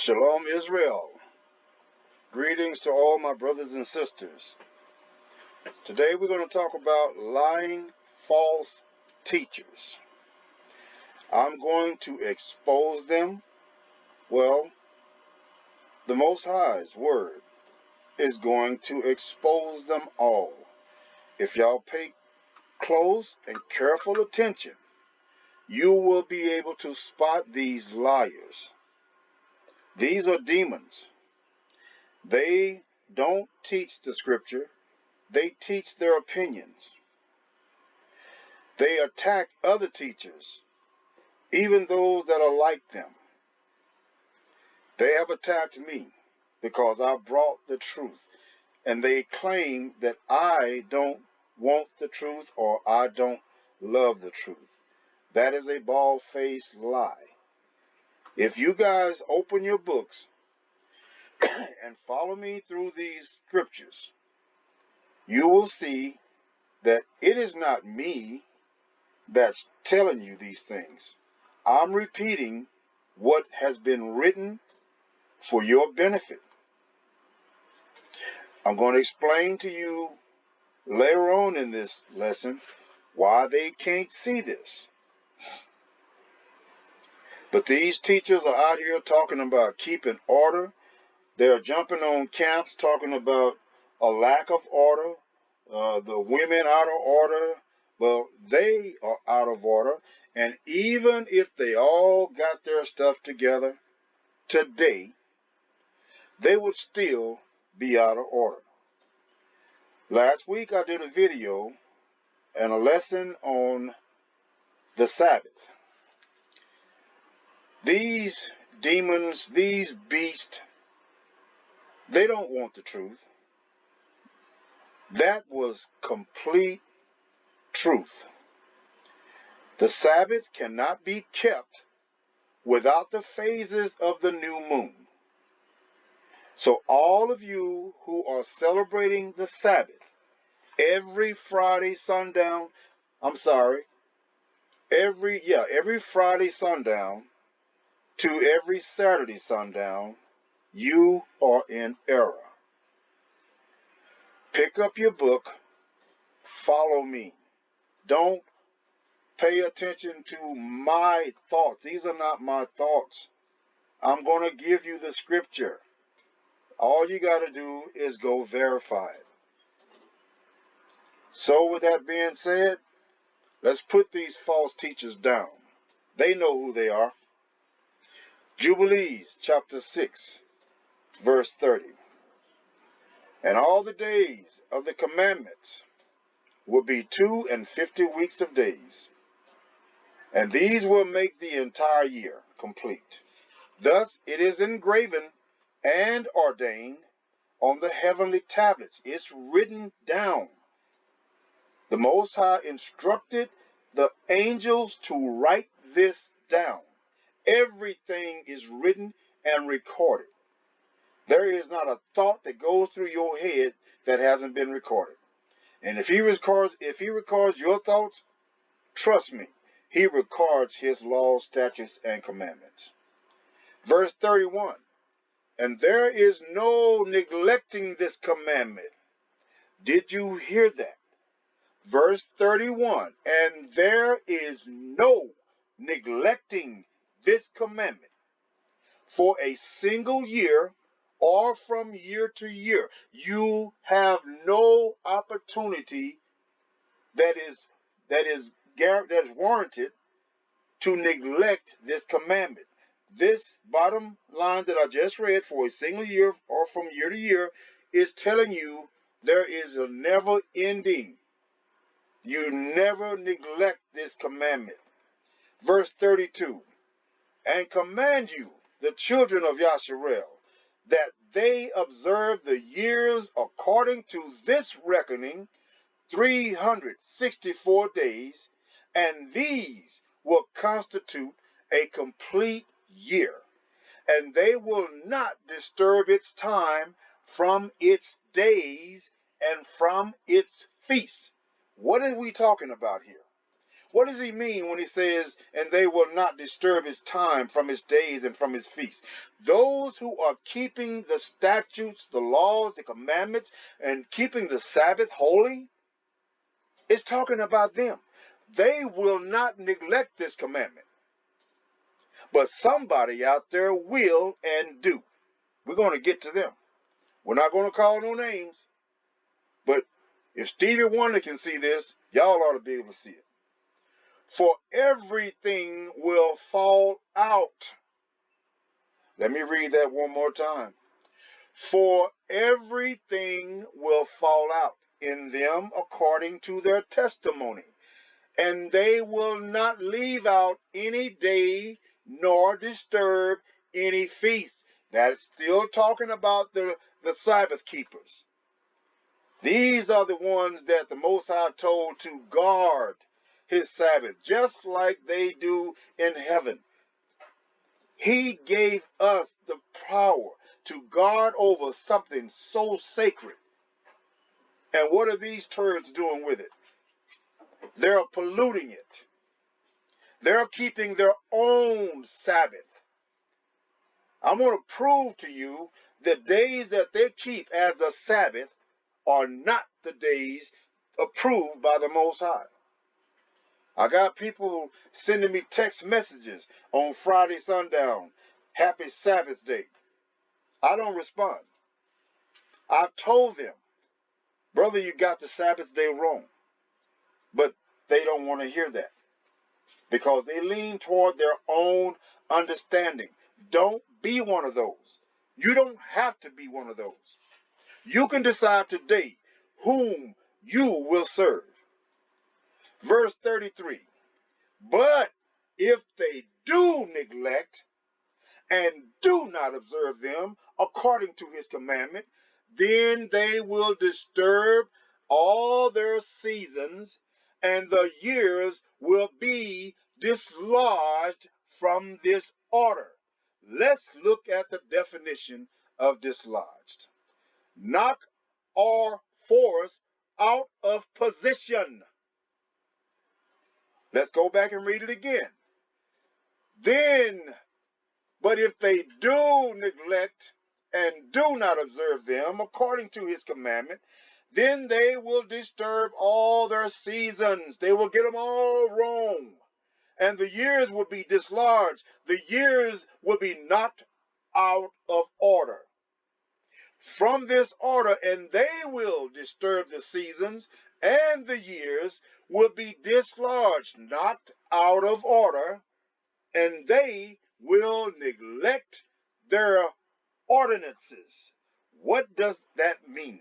Shalom Israel. Greetings to all my brothers and sisters. Today we're going to talk about lying false teachers. I'm going to expose them. Well, the Most High's word is going to expose them all. If y'all pay close and careful attention, you will be able to spot these liars. These are demons. They don't teach the scripture. They teach their opinions. They attack other teachers, even those that are like them. They have attacked me because I brought the truth, and they claim that I don't want the truth or I don't love the truth. That is a bald-faced lie. If you guys open your books and follow me through these scriptures, you will see that it is not me that's telling you these things. I'm repeating what has been written for your benefit. I'm going to explain to you later on in this lesson why they can't see this. But these teachers are out here talking about keeping order. They're jumping on camps talking about a lack of order, the women out of order. Well, they are out of order. And even if they all got their stuff together today, they would still be out of order. Last week I did a video and a lesson on the Sabbath. These demons, these beasts, they don't want the truth. That was complete truth. The Sabbath cannot be kept without the phases of the new moon. So all of you who are celebrating the Sabbath every Friday sundown, every Friday sundown to every Saturday sundown, you are in error. Pick up your book, follow me. Don't pay attention to my thoughts. These are not my thoughts. I'm going to give you the scripture. All you got to do is go verify it. So with that being said, let's put these false teachers down. They know who they are. Jubilees chapter 6, verse 30. And all the days of the commandments will be 52 weeks of days, and these will make the entire year complete. Thus it is engraven and ordained on the heavenly tablets. It's written down. The Most High instructed the angels to write this down. Everything is written and recorded. There is not a thought that goes through your head that hasn't been recorded. And if he records your thoughts, trust me, he records his laws, statutes, and commandments. Verse 31, and there is no neglecting this commandment. Did you hear that? Verse 31, and there is no neglecting this commandment for a single year or from year to year. You have no opportunity that is warranted to neglect this commandment. This bottom line that I just read, for a single year or from year to year, is telling you there is a never ending. You never neglect this commandment. Verse 32, and command you, the children of Yasharel, that they observe the years according to this reckoning, 364 days, and these will constitute a complete year, and they will not disturb its time from its days and from its feast. What are we talking about here? What does he mean when he says, and they will not disturb his time from his days and from his feasts? Those who are keeping the statutes, the laws, the commandments, and keeping the Sabbath holy, it's talking about them. They will not neglect this commandment. But somebody out there will and do. We're going to get to them. We're not going to call no names. But if Stevie Wonder can see this, y'all ought to be able to see it. For everything will fall out. Let me read that one more time. For everything will fall out in them according to their testimony. And they will not leave out any day nor disturb any feast. That's still talking about the Sabbath keepers. These are the ones that the Most High told to guard his Sabbath, just like they do in heaven. He gave us the power to guard over something so sacred. And what are these turds doing with it? They're polluting it. They're keeping their own Sabbath. I'm going to prove to you the days that they keep as a Sabbath are not the days approved by the Most High. I got people sending me text messages on Friday sundown, happy Sabbath day. I don't respond. I've told them, brother, you got the Sabbath day wrong. But they don't want to hear that because they lean toward their own understanding. Don't be one of those. You don't have to be one of those. You can decide today whom you will serve. Verse 33. But if they do neglect and do not observe them according to his commandment, then they will disturb all their seasons, and the years will be dislodged from this order. Let's look at the definition of dislodged. Knock or force out of position. Let's go back and read it again. But if they do neglect and do not observe them according to his commandment, then they will disturb all their seasons. They will get them all wrong. And the years will be dislodged. The years will be knocked out of order. From this order, and they will disturb the seasons, and the years will be dislodged, knocked out of order, and they will neglect their ordinances. What does that mean?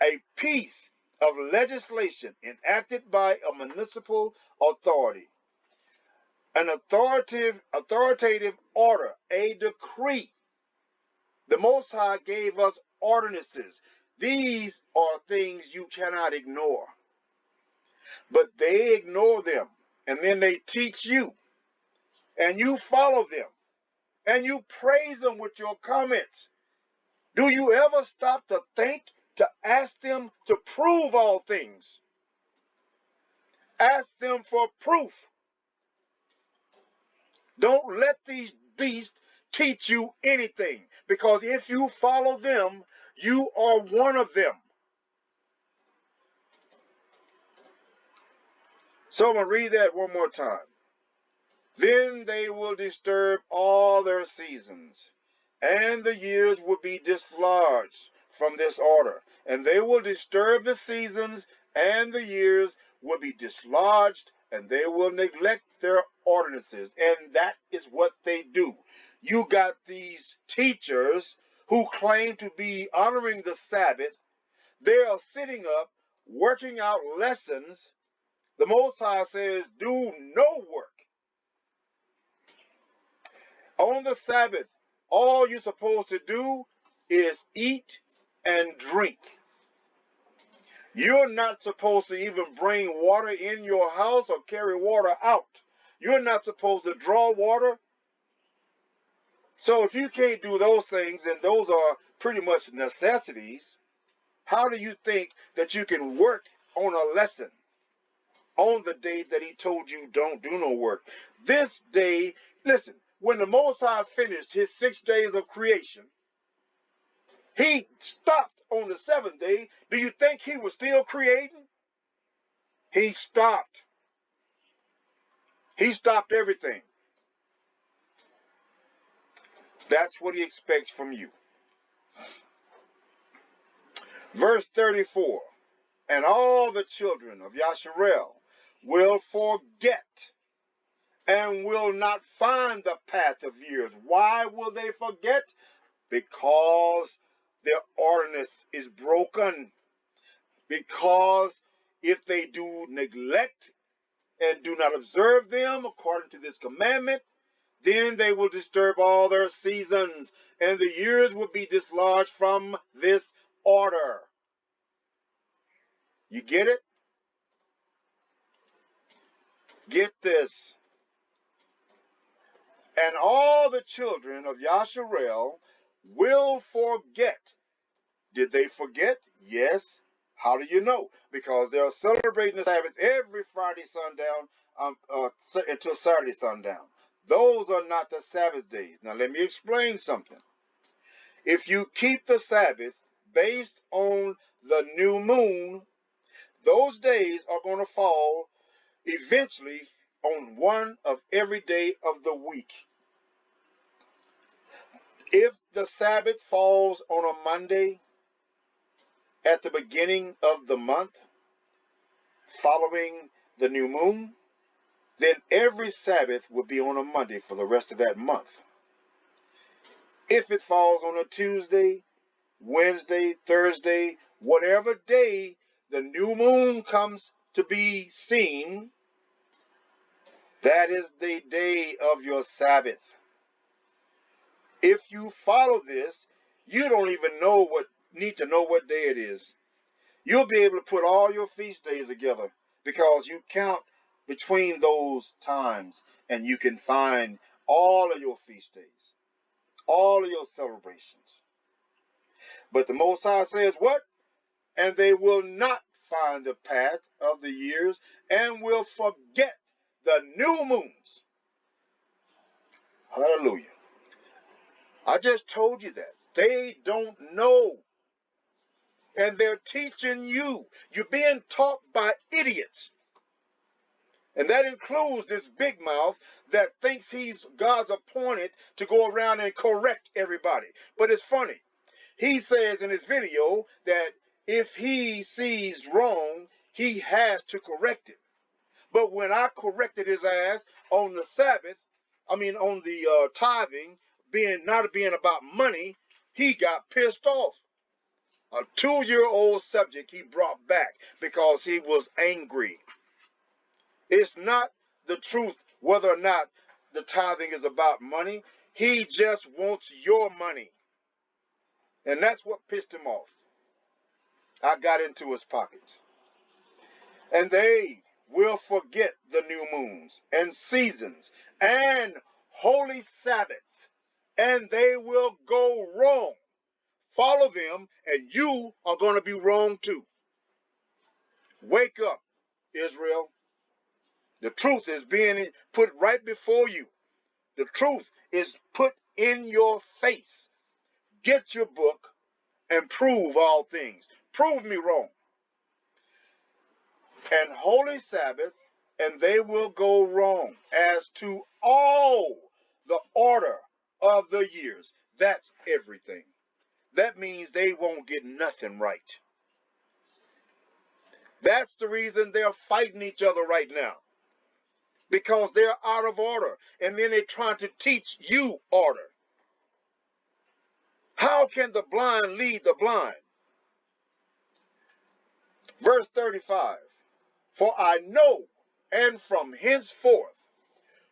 A piece of legislation enacted by a municipal authority, an authoritative order, a decree. The Most High gave us ordinances. These are things you cannot ignore. But they ignore them, and then they teach you, and you follow them, and you praise them with your comments. Do you ever stop to think, to ask them to prove all things? Ask them for proof. Don't let these beasts teach you anything, because if you follow them, you are one of them. So I'm going to read that one more time. Then they will disturb all their seasons, and the years will be dislodged from this order. And they will disturb the seasons, and the years will be dislodged, and they will neglect their ordinances. And that is what they do. You got these teachers who claim to be honoring the Sabbath. They are sitting up, working out lessons. The Most High says, do no work. On the Sabbath, all you're supposed to do is eat and drink. You're not supposed to even bring water in your house or carry water out. You're not supposed to draw water. So if you can't do those things, and those are pretty much necessities, how do you think that you can work on a lesson? on the day that he told you don't do no work. This day, listen, when the Most High finished his 6 days of creation, he stopped on the 7th day. Do you think he was still creating? He stopped. He stopped everything. That's what he expects from you. Verse 34, and all the children of Yasharel will forget and will not find the path of years. Why will they forget? Because their ordinance is broken. Because if they do neglect and do not observe them according to this commandment, then they will disturb all their seasons, and the years will be dislodged from this order. You get it? Get this. And all the children of Yasharel will forget. Did they forget? Yes. How do you know? Because they're celebrating the Sabbath every Friday sundown until Saturday sundown. Those are not the Sabbath days. Now let me explain something. If you keep the Sabbath based on the new moon, those days are going to fall eventually on one of every day of the week. If the Sabbath falls on a Monday at the beginning of the month following the new moon, then every Sabbath will be on a Monday for the rest of that month. If it falls on a Tuesday, Wednesday, Thursday, whatever day the new moon comes to be seen, that is the day of your Sabbath. If you follow this, you don't even need to know what day it is. You'll be able to put all your feast days together because you count between those times and you can find all of your feast days, all of your celebrations. But the Most High says what? And they will not find the path of the years and will forget the new moons. Hallelujah. I just told you that. They don't know. And they're teaching you. You're being taught by idiots. And that includes this big mouth that thinks he's God's appointed to go around and correct everybody. But it's funny. He says in his video that if he sees wrong, he has to correct it. But when I corrected his ass on the Sabbath, on the tithing, not being about money, he got pissed off. A 2-year-old subject he brought back because he was angry. It's not the truth whether or not the tithing is about money. He just wants your money. And that's what pissed him off. I got into his pockets. And they will forget the new moons and seasons and holy Sabbaths, and they will go wrong. Follow them, and you are going to be wrong too. Wake up, Israel. The truth is being put right before you. The truth is put in your face. Get your book and prove all things. Prove me wrong. And holy Sabbath, and they will go wrong as to all the order of the years. That's everything. That means they won't get nothing right. That's the reason they're fighting each other right now. Because they're out of order. And then they're trying to teach you order. How can the blind lead the blind? Verse 35. For I know, and from henceforth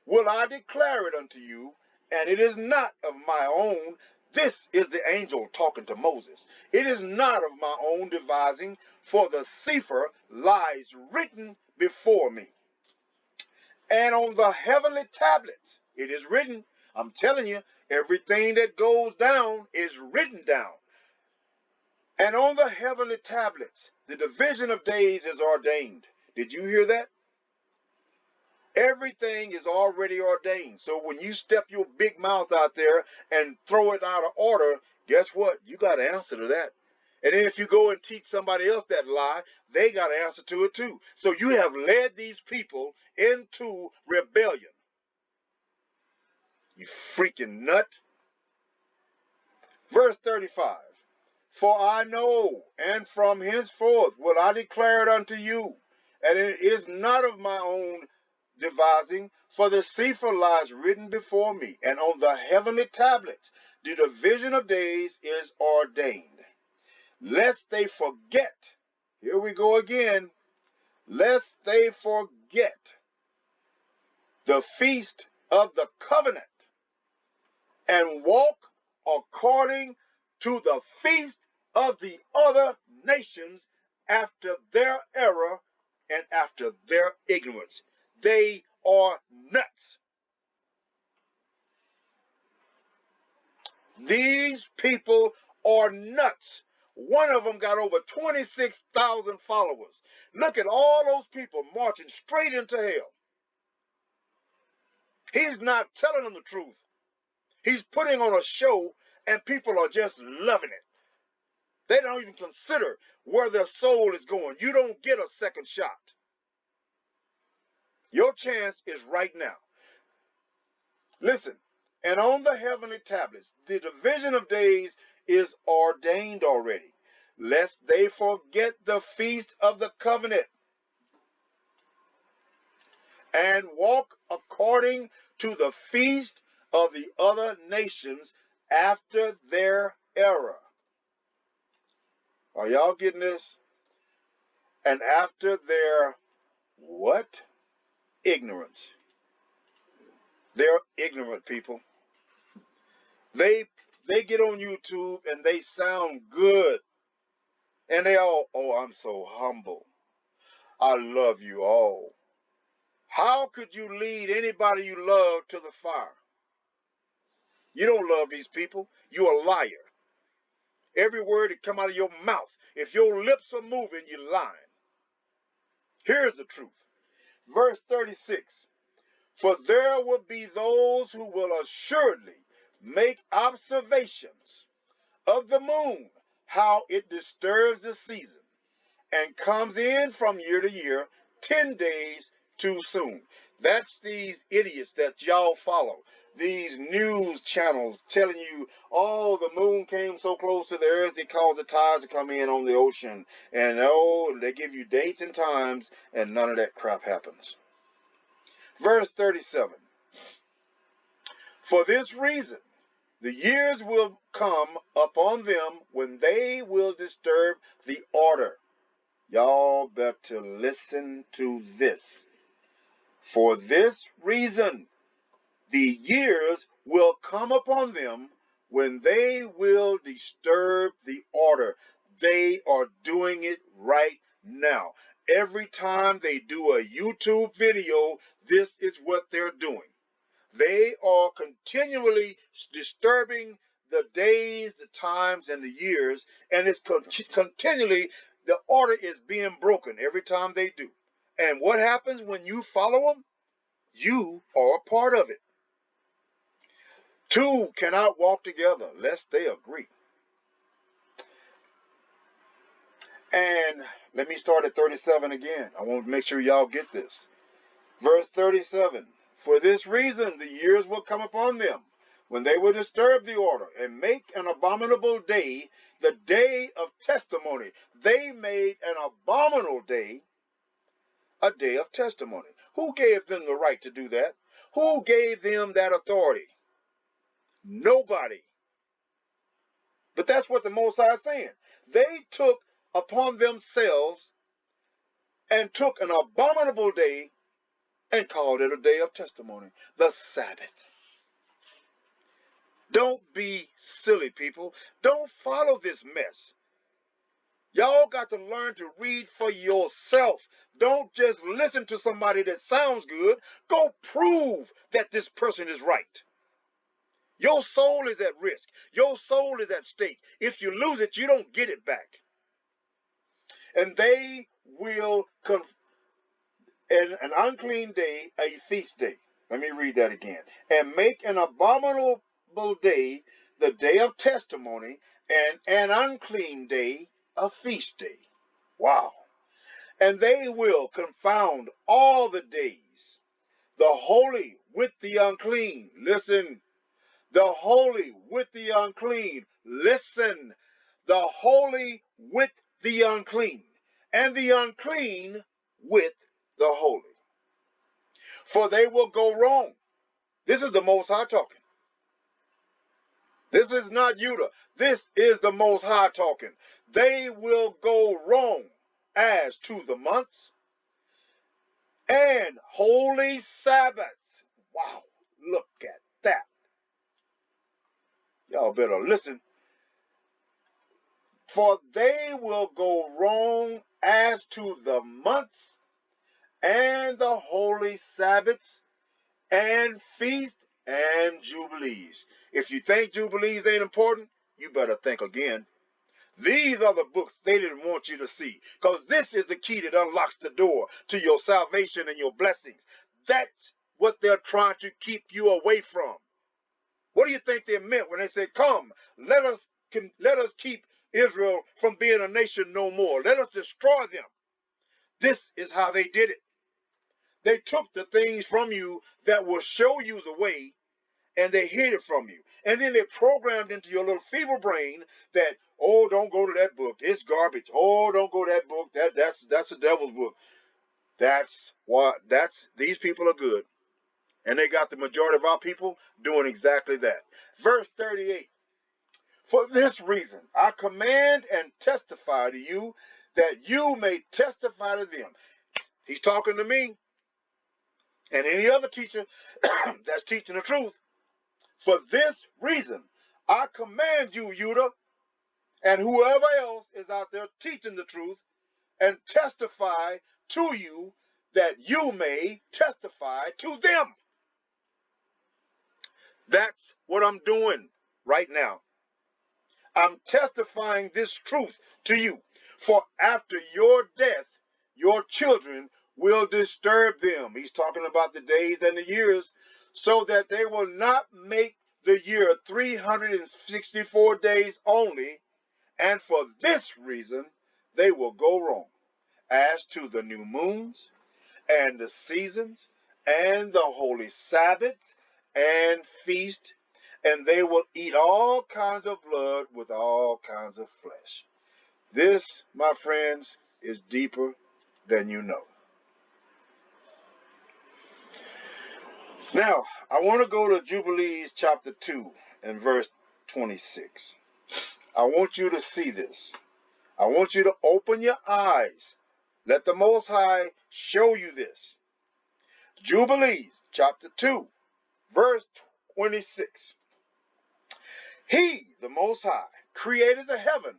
will I declare it unto you, and it is not of my own. This is the angel talking to Moses. It is not of my own devising, for the CRESCENT lies written before me. And on the heavenly tablets, it is written. I'm telling you, everything that goes down is written down. And on the heavenly tablets, the division of days is ordained. Did you hear that? Everything is already ordained. So when you step your big mouth out there and throw it out of order, guess what? You got to answer to that. And then if you go and teach somebody else that lie, they got to answer to it too. So you have led these people into rebellion. You freaking nut. Verse 35. For I know, and from henceforth will I declare it unto you, and it is not of my own devising, for the Sefer lies written before me, and on the heavenly tablets the division of days is ordained, lest they forget. Here we go again. Lest they forget the feast of the covenant, and walk according to the feast of the other nations after their error and after their ignorance. They are nuts. These people are nuts. One of them got over 26,000 followers. Look at all those people marching straight into hell. He's not telling them the truth. He's putting on a show, and people are just loving it. They don't even consider where their soul is going. You don't get a second shot. Your chance is right now. Listen, and on the heavenly tablets, the division of days is ordained already, lest they forget the feast of the covenant, and walk according to the feast of the other nations after their error. Are y'all getting this? And after their what? Ignorance. They're ignorant people. They get on YouTube and they sound good. And they all, oh, I'm so humble. I love you all. How could you lead anybody you love to the fire? You don't love these people. You're a liar. Every word that come out of your mouth, if your lips are moving, you're lying. Here's the truth. Verse 36. For there will be those who will assuredly make observations of the moon, how it disturbs the season, and comes in from year to year 10 days too soon. That's these idiots that y'all follow. These news channels telling you, oh, the moon came so close to the earth, it caused the tides to come in on the ocean. And oh, they give you dates and times, and none of that crap happens. Verse 37. For this reason, the years will come upon them when they will disturb the order. Y'all better listen to this. For this reason, the years will come upon them when they will disturb the order. They are doing it right now. Every time they do a YouTube video, this is what they're doing. They are continually disturbing the days, the times, and the years, and it's continually, the order is being broken every time they do. And what happens when you follow them? You are a part of it. Two cannot walk together lest they agree. And let me start at 37 again. I want to make sure y'all get this. Verse 37. For this reason the years will come upon them when they will disturb the order and make an abominable day, the day of testimony. They made an abominable day a day of testimony. Who gave them the right to do that? Who gave them that authority? Nobody. But that's what the Most High is saying. They took upon themselves and took an abominable day and called it a day of testimony, the Sabbath. Don't be silly, people. Don't follow this mess. Y'all got to learn to read for yourself. Don't just listen to somebody that sounds good. Go prove that this person is right. Your soul is at risk. Your soul is at stake. If you lose it, you don't get it back. And they will and an unclean day a feast day. Let me read that again. And make an abominable day the day of testimony, and an unclean day a feast day. Wow. And they will confound all the days, the holy with the unclean. Listen, the holy with the unclean. Listen, the holy with the unclean, and the unclean with the holy. For they will go wrong. This is the Most High talking. This is not Judah. This is the Most High talking. They will go wrong as to the months and holy Sabbaths. Wow, look at that. Y'all better listen. For they will go wrong as to the months and the holy Sabbaths and feast and jubilees. If you think jubilees ain't important, you better think again. These are the books they didn't want you to see, because this is the key that unlocks the door to your salvation and your blessings. That's what they're trying to keep you away from. What do you think they meant when they said, come, let us keep Israel from being a nation no more. Let us destroy them. This is how they did it. They took the things from you that will show you the way, and they hid it from you. And then they programmed into your little feeble brain that, oh, don't go to that book. It's garbage. Oh, don't go to that book. That's the devil's book. These people are good. And they got the majority of our people doing exactly that. Verse 38. For this reason, I command and testify to you that you may testify to them. He's talking to me and any other teacher that's teaching the truth. For this reason, I command you, Judah, and whoever else is out there teaching the truth, and testify to you that you may testify to them. That's what I'm doing right now. I'm testifying this truth to you. For after your death, your children will disturb them. He's talking about the days and the years, so that they will not make the year 364 days only. And for this reason, they will go wrong as to the new moons and the seasons and the holy Sabbaths and feast, and they will eat all kinds of blood with all kinds of flesh. This, my friends, is deeper than you know. Now, I want to go to Jubilees chapter 2 and verse 26. I want you to see this. I want you to open your eyes. Let the Most High show you this. Jubilees chapter 2, verse 26. He, the Most High, created the heaven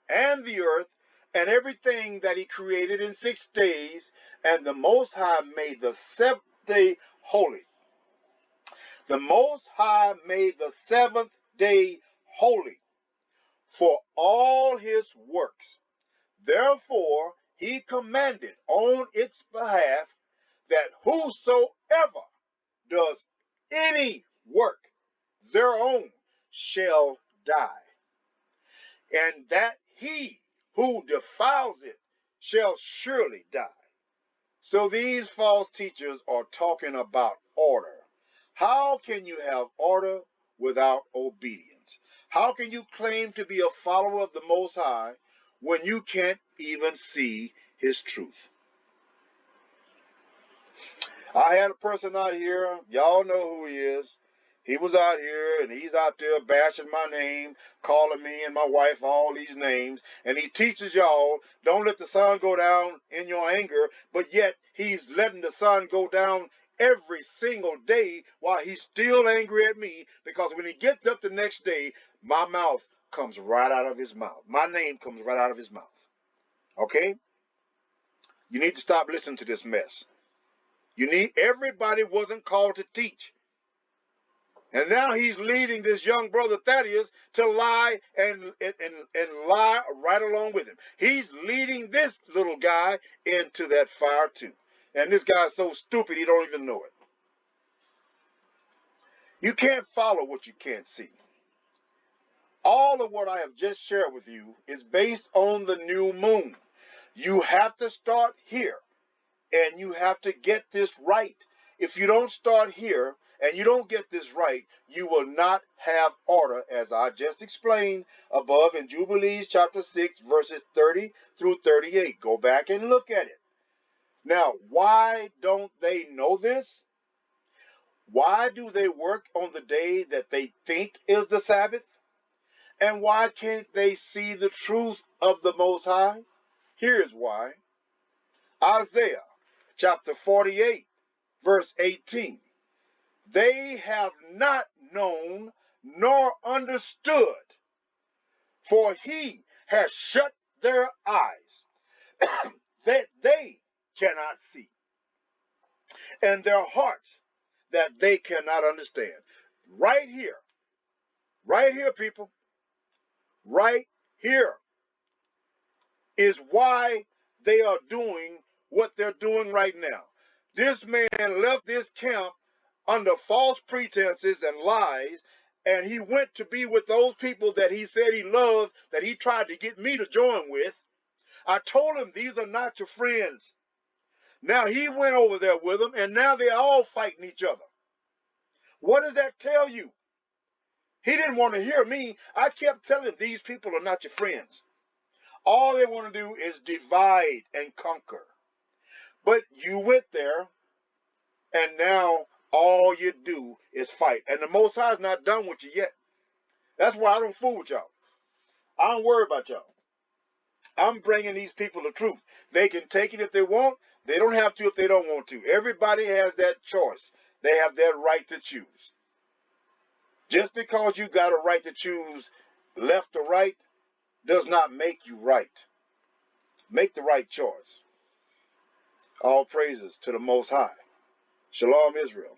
and the earth and everything that he created in 6 days, and the Most High made the 7th day holy. The Most High made the 7th day holy for all his works. Therefore, he commanded on its behalf that whosoever does any work thereon shall die, and that he who defiles it shall surely die. So these false teachers are talking about order. How can you have order without obedience? How can you claim to be a follower of the Most High when you can't even see his truth? I had a person out here, y'all know who he is. He was out here, and he's out there bashing my name, calling me and my wife all these names, and he teaches y'all, don't let the sun go down in your anger, but yet he's letting the sun go down every single day while he's still angry at me, because when he gets up the next day, my mouth comes right out of his mouth. My name comes right out of his mouth. Okay? You need to stop listening to this mess. Everybody wasn't called to teach. And now he's leading this young brother Thaddeus to lie and lie right along with him. He's leading this little guy into that fire too. And this guy's so stupid he don't even know it. You can't follow what you can't see. All of what I have just shared with you is based on the new moon. You have to start here, and you have to get this right. If you don't start here and you don't get this right, you will not have order, as I just explained above in Jubilees chapter 6, verses 30 through 38. Go back and look at it. Now, why don't they know this? Why do they work on the day that they think is the Sabbath? And why can't they see the truth of the Most High? Here's why. Isaiah chapter 48, verse 18. They have not known nor understood, for he has shut their eyes that they cannot see, and their hearts that they cannot understand. Right here, people, right here is why they are doing what they're doing right now. This man left this camp under false pretenses and lies, and he went to be with those people that he said he loved, that he tried to get me to join with. I told him these are not your friends. Now he went over there with them, and now they're all fighting each other. What does that tell you? He didn't want to hear me. I kept telling him these people are not your friends. All they want to do is divide and conquer. But you went there, and now all you do is fight. And the Most High is not done with you yet. That's why I don't fool with y'all. I don't worry about y'all. I'm bringing these people the truth. They can take it if they want. They don't have to if they don't want to. Everybody has that choice. They have that right to choose. Just because you got a right to choose left or right does not make you right. Make the right choice. All praises to the Most High. Shalom, Israel.